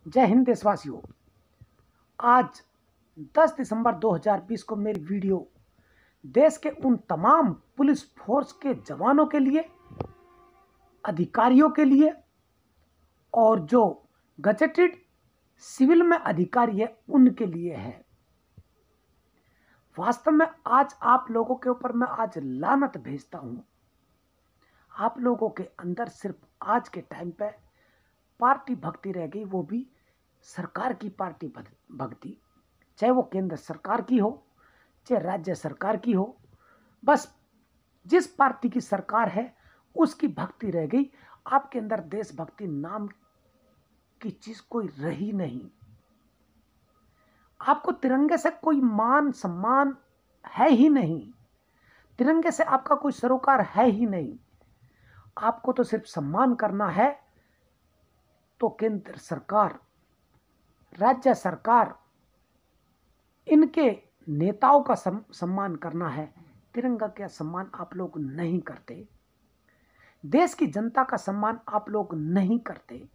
जय हिंद देशवासियों। आज 10 दिसंबर 2020 को मेरी वीडियो देश के उन तमाम पुलिस फोर्स के जवानों के लिए, अधिकारियों के लिए और जो गजेटेड सिविल में अधिकारी है उनके लिए है। वास्तव में आज आप लोगों के ऊपर मैं आज लानत भेजता हूं। आप लोगों के अंदर सिर्फ आज के टाइम पे पार्टी भक्ति रह गई, वो भी सरकार की पार्टी भक्ति, चाहे वो केंद्र सरकार की हो चाहे राज्य सरकार की हो। बस जिस पार्टी की सरकार है उसकी भक्ति रह गई। आपके अंदर देशभक्ति नाम की चीज कोई रही नहीं। आपको तिरंगे से कोई मान सम्मान है ही नहीं। तिरंगे से आपका कोई सरोकार है ही नहीं। आपको तो सिर्फ सम्मान करना है तो केंद्र सरकार, राज्य सरकार, इनके नेताओं का सम्मान करना है। तिरंगा का सम्मान आप लोग नहीं करते। देश की जनता का सम्मान आप लोग नहीं करते।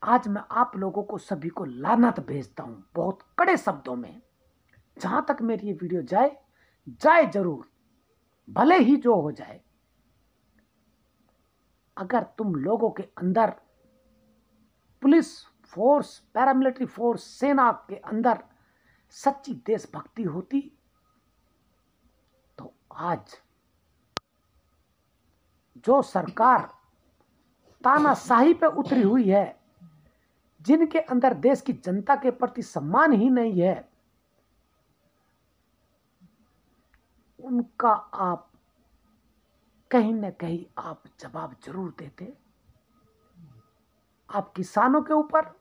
आज मैं आप लोगों को सभी को लानत भेजता हूं, बहुत कड़े शब्दों में। जहां तक मेरी ये वीडियो जाए जरूर, भले ही जो हो जाए। अगर तुम लोगों के अंदर पुलिस फोर्स, पैरामिलिट्री फोर्स, सेना के अंदर सच्ची देशभक्ति होती तो आज जो सरकार तानाशाही पे उतरी हुई है, जिनके अंदर देश की जनता के प्रति सम्मान ही नहीं है, उनका आप कहीं न कहीं आप जवाब जरूर देते। आप किसानों के ऊपर,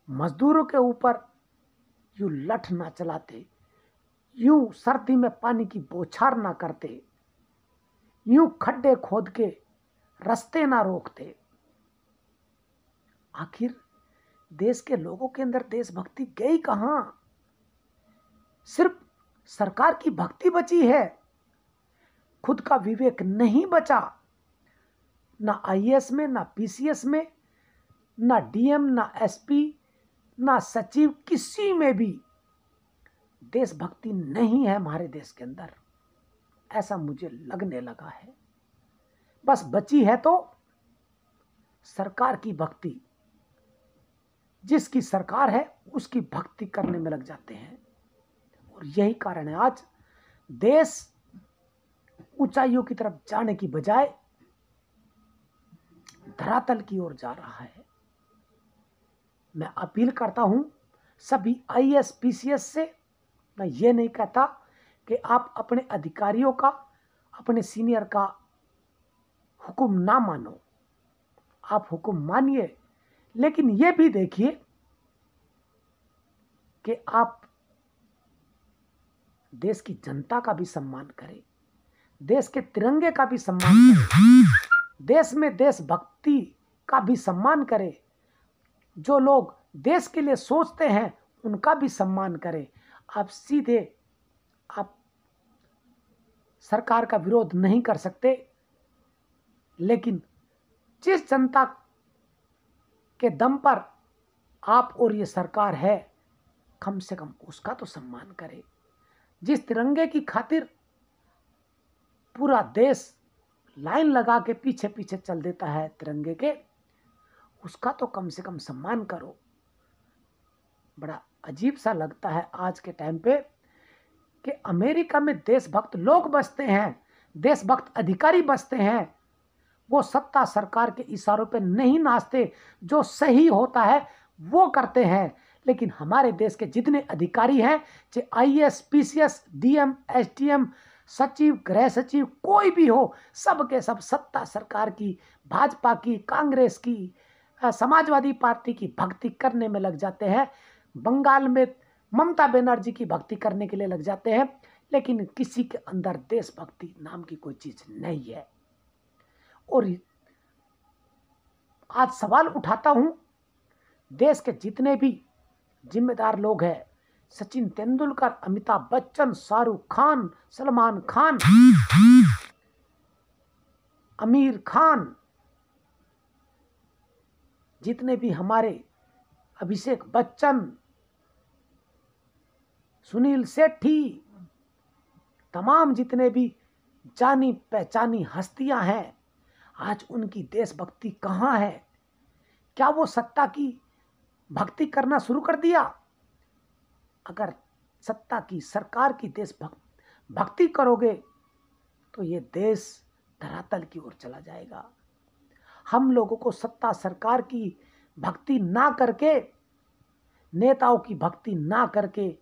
मजदूरों के ऊपर यूं लठ ना चलाते, यूं सर्दी में पानी की बौछार ना करते, यूं खड्डे खोद के रास्ते ना रोकते। आखिर देश के लोगों के अंदर देशभक्ति गई कहां? सिर्फ सरकार की भक्ति बची है, खुद का विवेक नहीं बचा। ना आईएएस में, ना पीसीएस में, ना डीएम, ना एसपी, ना सचिव, किसी में भी देशभक्ति नहीं है हमारे देश के अंदर। ऐसा मुझे लगने लगा है। बस बची है तो सरकार की भक्ति। जिसकी सरकार है उसकी भक्ति करने में लग जाते हैं। और यही कारण है आज देश ऊंचाइयों की तरफ जाने की बजाय धरातल की ओर जा रहा है। मैं अपील करता हूं सभी आईएएस पीसीएस से। मैं ये नहीं कहता कि आप अपने अधिकारियों का, अपने सीनियर का हुक्म ना मानो। आप हुक्म मानिए, लेकिन ये भी देखिए कि आप देश की जनता का भी सम्मान करें, देश के तिरंगे का भी सम्मान करें, देश में देशभक्ति का भी सम्मान करें। जो लोग देश के लिए सोचते हैं उनका भी सम्मान करें। आप सीधे आप सरकार का विरोध नहीं कर सकते, लेकिन जिस जनता के दम पर आप और ये सरकार है, कम से कम उसका तो सम्मान करें। जिस तिरंगे की खातिर पूरा देश लाइन लगा के पीछे पीछे चल देता है तिरंगे के, उसका तो कम से कम सम्मान करो। बड़ा अजीब सा लगता है आज के टाइम पे कि अमेरिका में देशभक्त लोग बसते हैं, देशभक्त अधिकारी बसते हैं। वो सत्ता सरकार के इशारों पे नहीं नाचते, जो सही होता है वो करते हैं। लेकिन हमारे देश के जितने अधिकारी हैं, चाहे आईएएस, पीसीएस, डीएम, एसडीएम, सचिव, गृह सचिव, कोई भी हो, सब के सब सत्ता सरकार की, भाजपा की, कांग्रेस की, समाजवादी पार्टी की भक्ति करने में लग जाते हैं। बंगाल में ममता बनर्जी की भक्ति करने के लिए लग जाते हैं, लेकिन किसी के अंदर देशभक्ति नाम की कोई चीज नहीं है। और आज सवाल उठाता हूं, देश के जितने भी जिम्मेदार लोग हैं, सचिन तेंदुलकर, अमिताभ बच्चन, शाहरुख खान, सलमान खान, आमिर खान, जितने भी हमारे अभिषेक बच्चन, सुनील सेठी, तमाम जितने भी जानी पहचानी हस्तियां हैं, आज उनकी देशभक्ति कहाँ है? क्या वो सत्ता की भक्ति करना शुरू कर दिया? अगर सत्ता की, सरकार की भक्ति करोगे तो ये देश धरातल की ओर चला जाएगा। हम लोगों को सत्ता सरकार की भक्ति ना करके, नेताओं की भक्ति ना करके,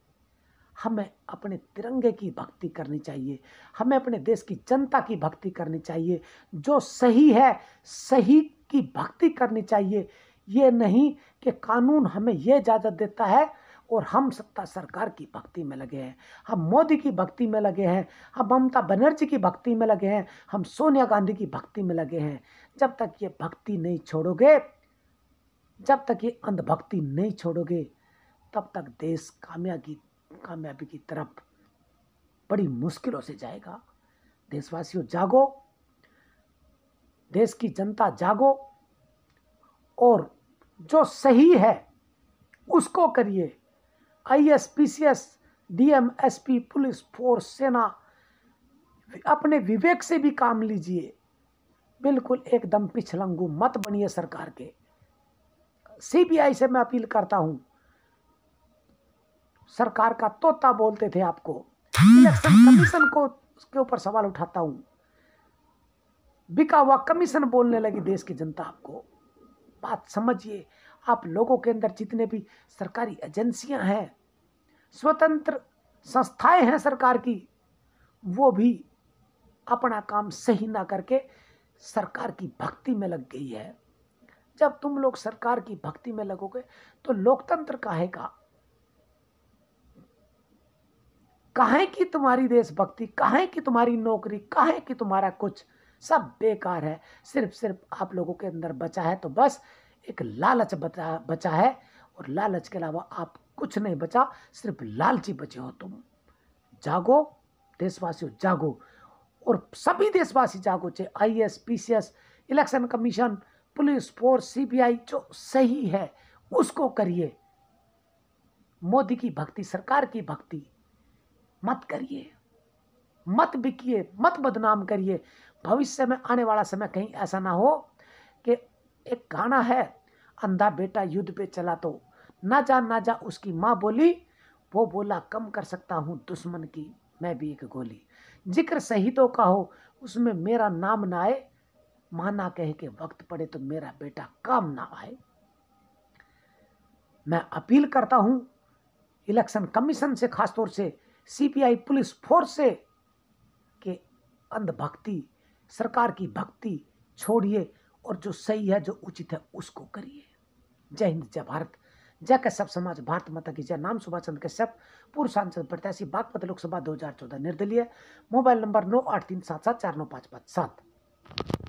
हमें अपने तिरंगे की भक्ति करनी चाहिए। हमें अपने देश की जनता की भक्ति करनी चाहिए। जो सही है, सही की भक्ति करनी चाहिए। ये नहीं कि कानून हमें ये इजाज़त देता है और हम सत्ता सरकार की भक्ति में लगे हैं, हम मोदी की भक्ति में लगे हैं, हम ममता बनर्जी की भक्ति में लगे हैं, हम सोनिया गांधी की भक्ति में लगे हैं। जब तक ये भक्ति नहीं छोड़ोगे, जब तक ये अंधभक्ति नहीं छोड़ोगे, तब तक देश कामयाबी की तरफ बड़ी मुश्किलों से जाएगा। देशवासियों जागो, देश की जनता जागो और जो सही है उसको करिए। IAS, PCS, DM, SP, police force, सेना, अपने विवेक से भी काम लीजिए। बिल्कुल एकदम पिछलंगू मत बनिए सरकार के। CBI से मैं अपील करता हूं, सरकार का तोता बोलते थे आपको। इलेक्शन कमीशन को उसके ऊपर सवाल उठाता हूं, बिका हुआ कमीशन बोलने लगी देश की जनता। आपको बात समझिए। आप लोगों के अंदर जितने भी सरकारी एजेंसियां हैं, स्वतंत्र संस्थाएं हैं सरकार की, वो भी अपना काम सही ना करके सरकार की भक्ति में लग गई है। जब तुम लोग सरकार की भक्ति में लगोगे तो लोकतंत्र काहे का? काहे की तुम्हारी देशभक्ति, काहे की तुम्हारी नौकरी, काहे की तुम्हारा कुछ, सब बेकार है। सिर्फ आप लोगों के अंदर बचा है तो बस एक लालच बचा है, और लालच के अलावा आप कुछ नहीं बचा, सिर्फ लालची बचे हो तुम। जागो देशवासियों, जागो, और सभी देशवासी जागो। चाहे IAS, PCS, election commission, police force, CBI, जो सही है उसको करिए। मोदी की भक्ति, सरकार की भक्ति मत करिए, मत बिकिए, मत बदनाम करिए। भविष्य में आने वाला समय कहीं ऐसा ना हो कि एक गाना है, अंधा बेटा युद्ध पे चला तो ना जा उसकी माँ बोली, वो बोला कम कर सकता हूँ दुश्मन की मैं भी एक गोली। जिक्र शहीदों का हो उसमें मेरा नाम ना आए, माना कहे के वक्त पड़े तो मेरा बेटा काम ना आए। मैं अपील करता हूँ इलेक्शन कमीशन से, खासतौर से CBI, पुलिस फोर्स से, कि अंधभक्ति, सरकार की भक्ति छोड़िए और जो सही है, जो उचित है उसको करिए। जय हिंद, जय भारत, जय कश्यप समाज, भारत माता की जय। नाम सुभाष चंद्र कश्यप, पूर्व सांसद, प्रत्याशी, बागपत लोकसभा 2014, निर्दलीय। Mobile number 9837749557।